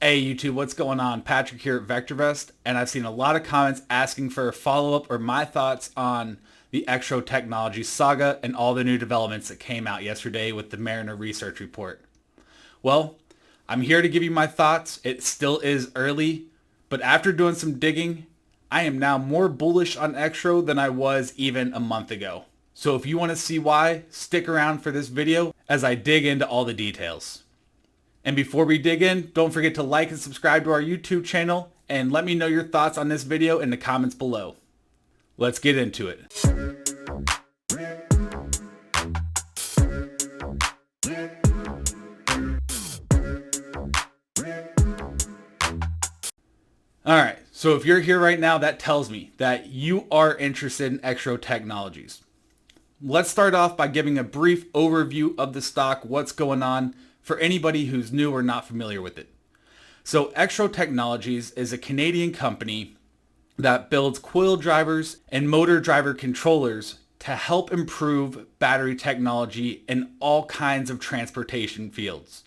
Hey YouTube, what's going on? Patrick here at VectorVest, and I've seen a lot of comments asking for a follow-up or my thoughts on the EXRO Technologies saga and all the new developments that came out yesterday with the Mariner research report. Well, I'm here to give you my thoughts. It still is early, but after doing some digging, I am now more bullish on EXRO than I was even a month ago. So if you want to see why, stick around for this video as I dig into all the details. And before we dig in, don't forget to like and subscribe to our YouTube channel and let me know your thoughts on this video in the comments below. Let's get into it. Alright, so if you're here right now, that tells me that you are interested in EXRO Technologies. Let's start off by giving a brief overview of the stock, what's going on, for anybody who's new or not familiar with it. So EXRO Technologies is a Canadian company that builds coil drivers and motor driver controllers to help improve battery technology in all kinds of transportation fields.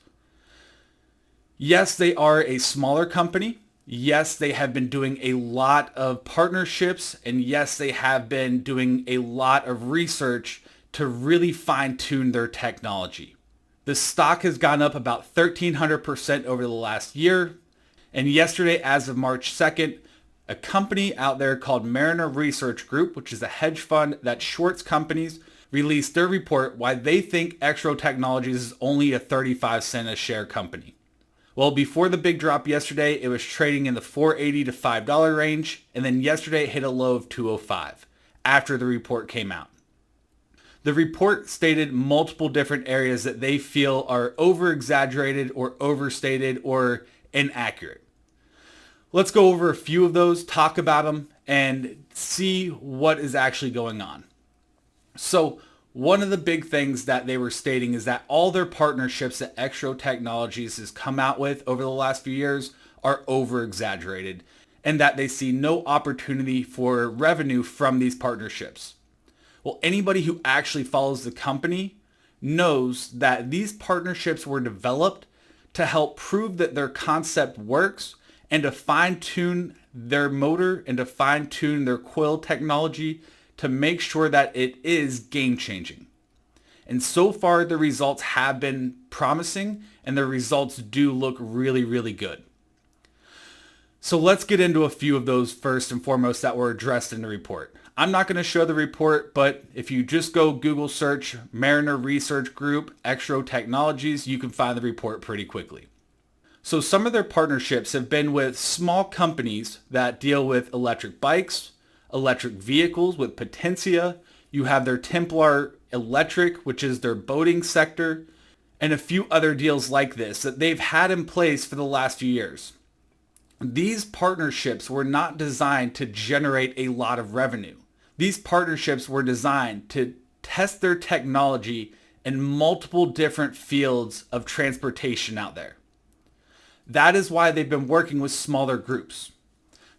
Yes, they are a smaller company. Yes, they have been doing a lot of partnerships, and yes, they have been doing a lot of research to really fine-tune their technology. The stock has gone up about 1,300% over the last year. And yesterday, as of March 2nd, a company out there called Mariner Research Group, which is a hedge fund that shorts companies, released their report why they think EXRO Technologies is only a 35-cent a share company. Well, before the big drop yesterday, it was trading in the $4.80 to $5 range. And then yesterday it hit a low of $2.05 after the report came out. The report stated multiple different areas that they feel are over-exaggerated or overstated or inaccurate. Let's go over a few of those, talk about them, and see what is actually going on. So one of the big things that they were stating is that all their partnerships that EXRO Technologies has come out with over the last few years are over-exaggerated, and that they see no opportunity for revenue from these partnerships. Well, anybody who actually follows the company knows that these partnerships were developed to help prove that their concept works and to fine-tune their motor and to fine-tune their coil technology to make sure that it is game-changing. And so far, the results have been promising, and the results do look really, really good. So let's get into a few of those first and foremost that were addressed in the report. I'm not going to show the report, but if you just go Google search Mariner Research Group, EXRO Technologies, you can find the report pretty quickly. So some of their partnerships have been with small companies that deal with electric bikes, electric vehicles with Potentia. You have their Templar Electric, which is their boating sector, and a few other deals like this that they've had in place for the last few years. These partnerships were not designed to generate a lot of revenue. These partnerships were designed to test their technology in multiple different fields of transportation out there. That is why they've been working with smaller groups.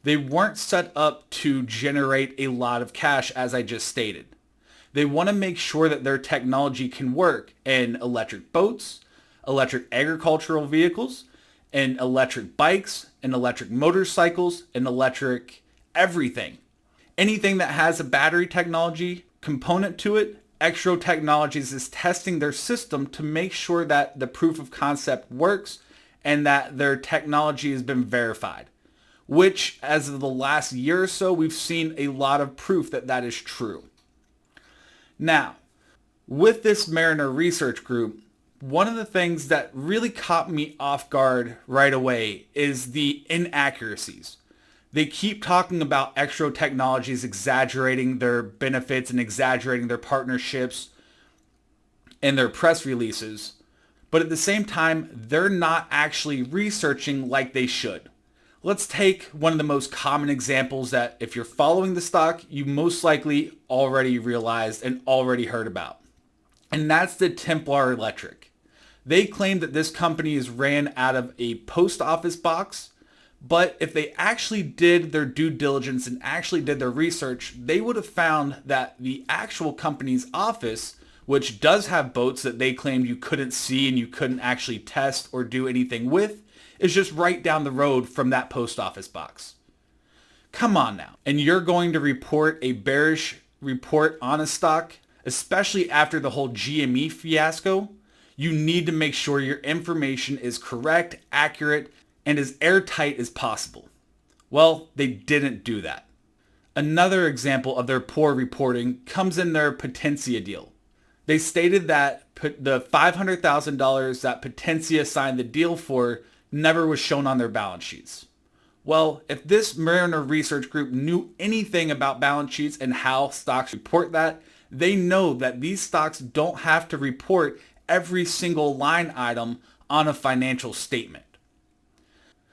They weren't set up to generate a lot of cash, as I just stated. They want to make sure that their technology can work in electric boats, electric agricultural vehicles, and electric bikes, and electric motorcycles, and electric everything. Anything that has a battery technology component to it, EXRO Technologies is testing their system to make sure that the proof of concept works and that their technology has been verified, which as of the last year or so, we've seen a lot of proof that that is true. Now, with this Mariner Research Group, one of the things that really caught me off guard right away is the inaccuracies. They keep talking about EXRO Technologies exaggerating their benefits and exaggerating their partnerships and their press releases. But at the same time, they're not actually researching like they should. Let's take one of the most common examples that if you're following the stock, you most likely already realized and already heard about. And that's the Templar Electric. They claim that this company is ran out of a post office box. But if they actually did their due diligence and actually did their research, they would have found that the actual company's office, which does have boats that they claimed you couldn't see and you couldn't actually test or do anything with, is just right down the road from that post office box. Come on now. And you're going to report a bearish report on a stock, especially after the whole GME fiasco? You need to make sure your information is correct, accurate, and as airtight as possible. Well, they didn't do that. Another example of their poor reporting comes in their Potentia deal. They stated that the $500,000 that Potentia signed the deal for never was shown on their balance sheets. Well, if this Mariner Research Group knew anything about balance sheets and how stocks report that, they know that these stocks don't have to report every single line item on a financial statement.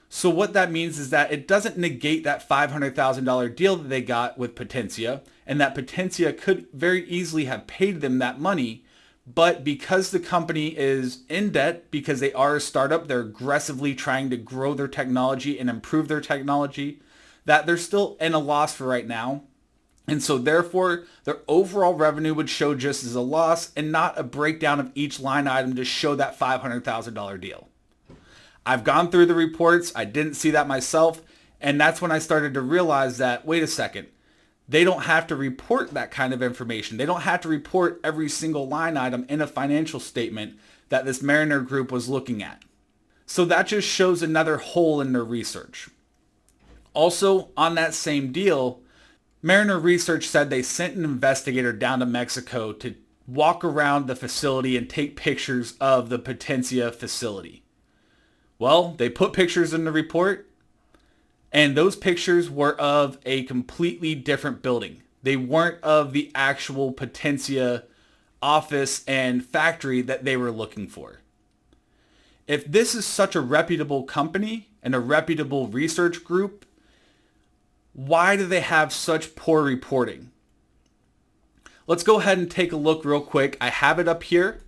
So what that means is that it doesn't negate that $500,000 deal that they got with Potentia, and that Potentia could very easily have paid them that money, but because the company is in debt, because they are a startup, they're aggressively trying to grow their technology and improve their technology, that they're still in a loss for right now. And so therefore, their overall revenue would show just as a loss and not a breakdown of each line item to show that $500,000 deal. I've gone through the reports. I didn't see that myself. And that's when I started to realize that, wait a second, they don't have to report that kind of information. They don't have to report every single line item in a financial statement that this Mariner Group was looking at. So that just shows another hole in their research. Also, on that same deal, Mariner Research said they sent an investigator down to Mexico to walk around the facility and take pictures of the Potentia facility. Well, they put pictures in the report, and those pictures were of a completely different building. They weren't of the actual Potentia office and factory that they were looking for. If this is such a reputable company and a reputable research group, why do they have such poor reporting? Let's go ahead and take a look real quick. I have it up here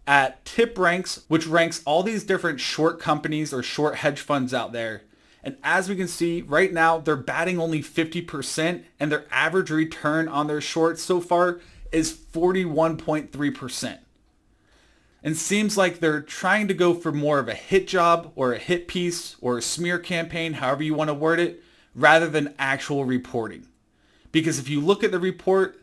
at TipRanks, which ranks all these different short companies or short hedge funds out there. And as we can see right now, they're batting only 50%, and their average return on their shorts so far is 41.3%. And seems like they're trying to go for more of a hit job or a hit piece or a smear campaign, however you want to word it, rather than actual reporting. Because if you look at the report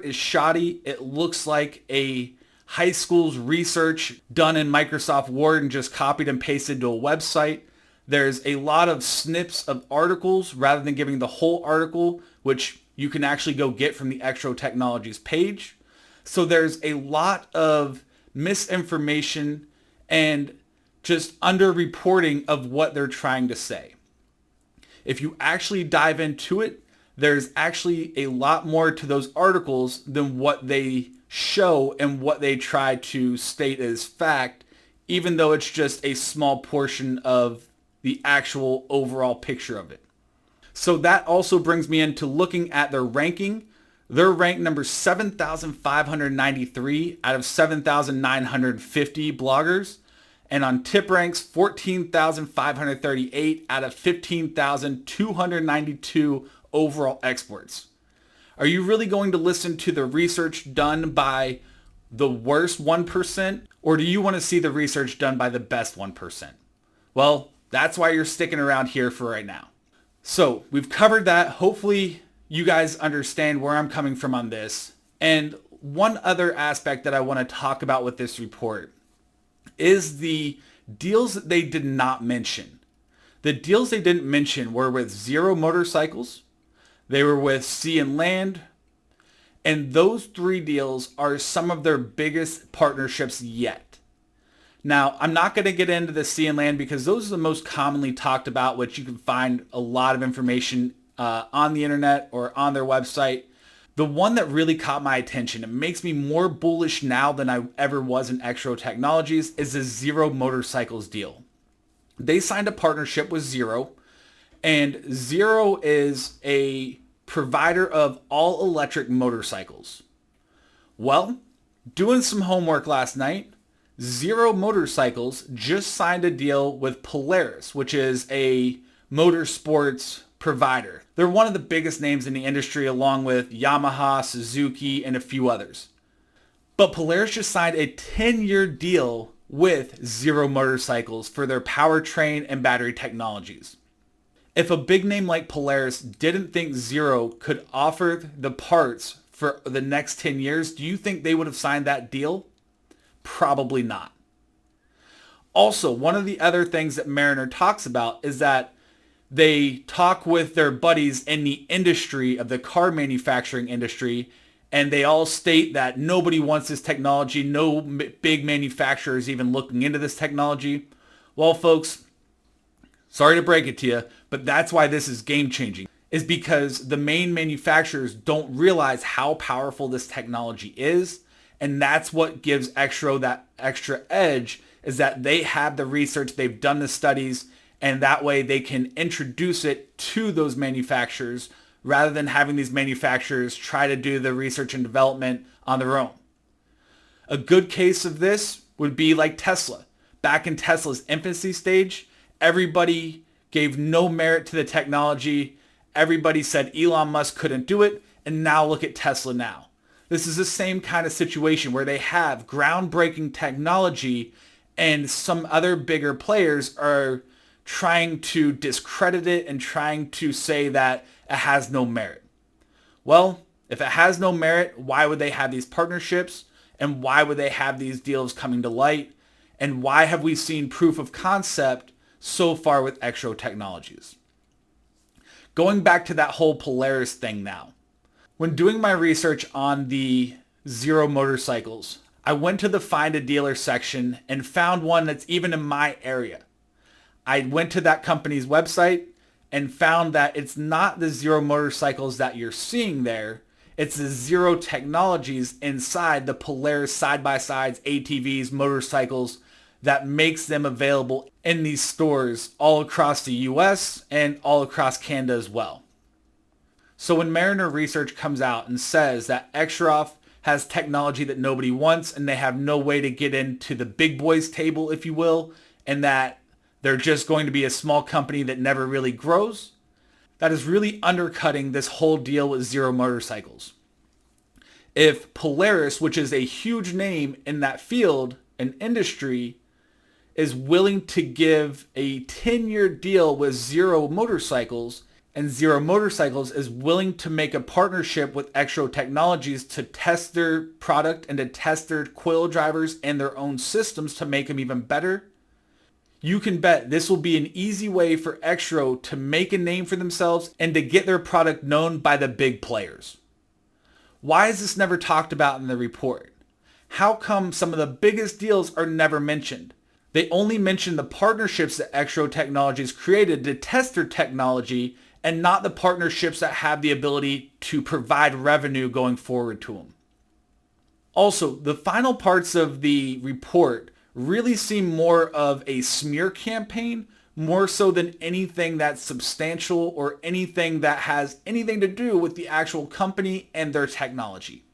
is shoddy. It looks like a high school's research done in Microsoft Word and just copied and pasted to a website. There's a lot of snips of articles rather than giving the whole article, which you can actually go get from the EXRO Technologies page. So there's a lot of misinformation and just underreporting of what they're trying to say. If you actually dive into it, there's actually a lot more to those articles than what they show and what they try to state as fact, even though it's just a small portion of the actual overall picture of it. So that also brings me into looking at their ranking. They're ranked number 7,593 out of 7,950 bloggers. And on TipRanks, 14,538 out of 15,292 overall exports. Are you really going to listen to the research done by the worst 1%? Or do you want to see the research done by the best 1%? Well, that's why you're sticking around here for right now. So we've covered that. Hopefully you guys understand where I'm coming from on this. And one other aspect that I want to talk about with this report is the deals that they did not mention. The deals they didn't mention were with Zero Motorcycles, they were with Sea and Land, and those three deals are some of their biggest partnerships yet. Now, I'm not going to get into the Sea and Land because those are the most commonly talked about, which you can find a lot of information on the internet or on their website. The one that really caught my attention, it makes me more bullish now than I ever was in EXRO Technologies, is the Zero Motorcycles deal. They signed a partnership with Zero, and Zero is a provider of all electric motorcycles. Well, doing some homework last night, Zero Motorcycles just signed a deal with Polaris, which is a motorsports provider. They're one of the biggest names in the industry along with Yamaha, Suzuki, and a few others. But Polaris just signed a 10-year deal with Zero Motorcycles for their powertrain and battery technologies. If a big name like Polaris didn't think Zero could offer the parts for the next 10 years, do you think they would have signed that deal? Probably not. Also, one of the other things that Mariner talks about is that they talk with their buddies in the industry of the car manufacturing industry, and they all state that nobody wants this technology. No big manufacturer is even looking into this technology. Well, folks, sorry to break it to you, but that's why this is game changing, is because the main manufacturers don't realize how powerful this technology is. And that's what gives EXRO that extra edge, is that they have the research, they've done the studies, and that way they can introduce it to those manufacturers rather than having these manufacturers try to do the research and development on their own. A good case of this would be like Tesla. Back in Tesla's infancy stage, everybody gave no merit to the technology. Everybody said Elon Musk couldn't do it, and now look at Tesla now. This is the same kind of situation where they have groundbreaking technology and some other bigger players are trying to discredit it and trying to say that it has no merit. Well, if it has no merit, why would they have these partnerships? And why would they have these deals coming to light? And why have we seen proof of concept so far with EXRO Technologies? Going back to that whole Polaris thing now. When doing my research on the Zero motorcycles, I went to the Find a Dealer section and found one that's even in my area. I went to that company's website and found that it's not the Zero motorcycles that you're seeing there. It's the Zero Technologies inside the Polaris side-by-sides, ATVs, motorcycles that makes them available in these stores all across the US and all across Canada as well. So when Mariner Research comes out and says that EXRO has technology that nobody wants and they have no way to get into the big boys table, if you will, and that they're just going to be a small company that never really grows, that is really undercutting this whole deal with Zero motorcycles. If Polaris, which is a huge name in that field and industry, is willing to give a 10-year deal with Zero motorcycles, and Zero motorcycles is willing to make a partnership with EXRO Technologies to test their product and to test their coil drivers and their own systems to make them even better, you can bet this will be an easy way for EXRO to make a name for themselves and to get their product known by the big players. Why is this never talked about in the report? How come some of the biggest deals are never mentioned? They only mention the partnerships that EXRO Technologies created to test their technology and not the partnerships that have the ability to provide revenue going forward to them. Also, the final parts of the report really seem more of a smear campaign, more so than anything that's substantial or anything that has anything to do with the actual company and their technology.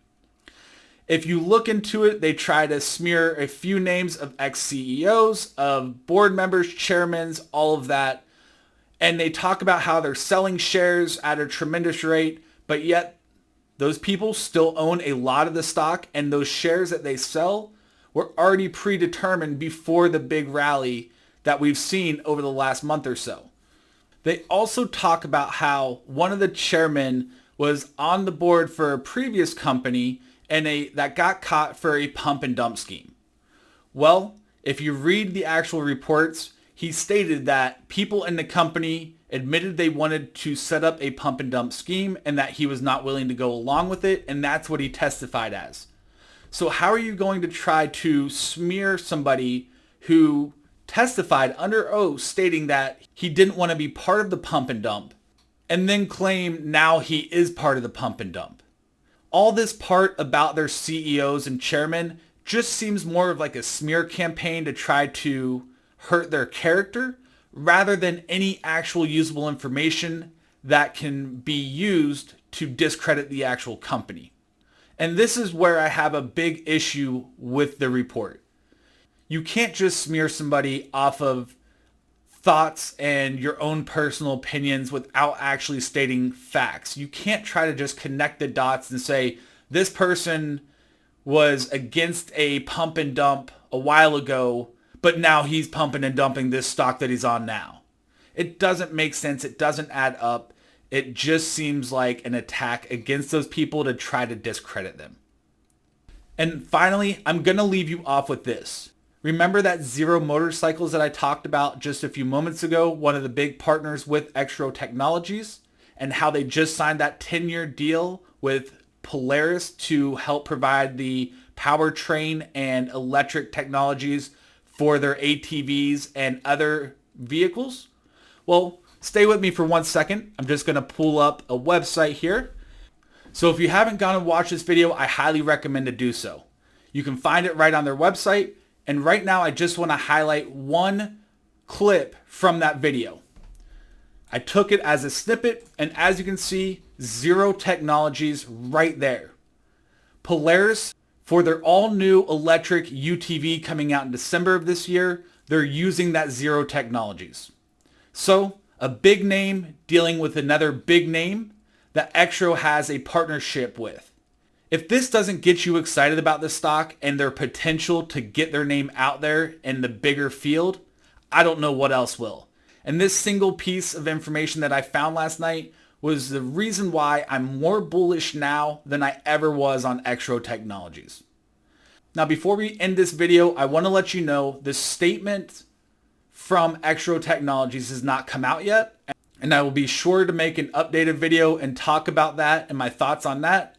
If you look into it, they try to smear a few names of ex-CEOs, of board members, chairmen, all of that. And they talk about how they're selling shares at a tremendous rate, but yet those people still own a lot of the stock, and those shares that they sell were already predetermined before the big rally that we've seen over the last month or so. They also talk about how one of the chairmen was on the board for a previous company and that got caught for a pump and dump scheme. Well, if you read the actual reports, he stated that people in the company admitted they wanted to set up a pump and dump scheme and that he was not willing to go along with it, and that's what he testified as. So how are you going to try to smear somebody who testified under oath stating that he didn't want to be part of the pump and dump and then claim now he is part of the pump and dump? All this part about their CEOs and chairmen just seems more of like a smear campaign to try to hurt their character rather than any actual usable information that can be used to discredit the actual company. And this is where I have a big issue with the report. You can't just smear somebody off of thoughts and your own personal opinions without actually stating facts. You can't try to just connect the dots and say, this person was against a pump and dump a while ago, but now he's pumping and dumping this stock that he's on now. It doesn't make sense. It doesn't add up. It just seems like an attack against those people to try to discredit them. And finally, I'm going to leave you off with this. Remember that Zero Motorcycles that I talked about just a few moments ago, one of the big partners with EXRO Technologies, and how they just signed that 10-year deal with Polaris to help provide the powertrain and electric technologies for their ATVs and other vehicles? Well, stay with me for 1 second. I'm just going to pull up a website here. So if you haven't gone and watched this video, I highly recommend to do so. You can find it right on their website. And right now, I just want to highlight one clip from that video. I took it as a snippet, and as you can see, EXRO Technologies right there. Polaris, for their all-new electric UTV coming out in December of this year, they're using that EXRO Technologies. So, a big name dealing with another big name that EXRO has a partnership with. If this doesn't get you excited about this stock and their potential to get their name out there in the bigger field, I don't know what else will. And this single piece of information that I found last night was the reason why I'm more bullish now than I ever was on EXRO Technologies. Now, before we end this video, I want to let you know the statement from EXRO Technologies has not come out yet. And I will be sure to make an updated video and talk about that and my thoughts on that.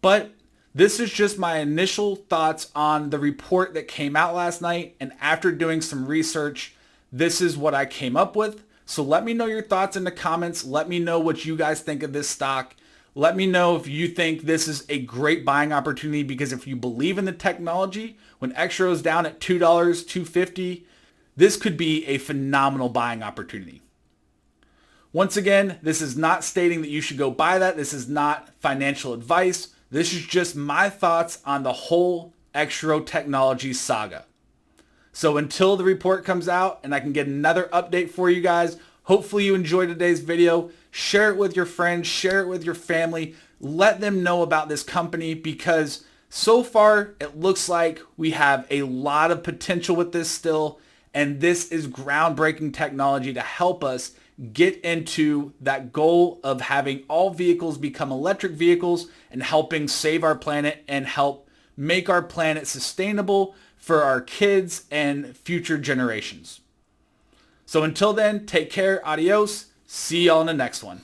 But this is just my initial thoughts on the report that came out last night. And after doing some research, this is what I came up with. So let me know your thoughts in the comments. Let me know what you guys think of this stock. Let me know if you think this is a great buying opportunity, because if you believe in the technology, when EXRO is down at $2, $2.50, this could be a phenomenal buying opportunity. Once again, this is not stating that you should go buy that. This is not financial advice. This is just my thoughts on the whole EXRO Technologies saga. So until the report comes out and I can get another update for you guys, hopefully you enjoyed today's video. Share it with your friends, share it with your family. Let them know about this company, because so far it looks like we have a lot of potential with this still. And this is groundbreaking technology to help us get into that goal of having all vehicles become electric vehicles and helping save our planet and help make our planet sustainable for our kids and future generations. So until then, take care, adios, see y'all in the next one.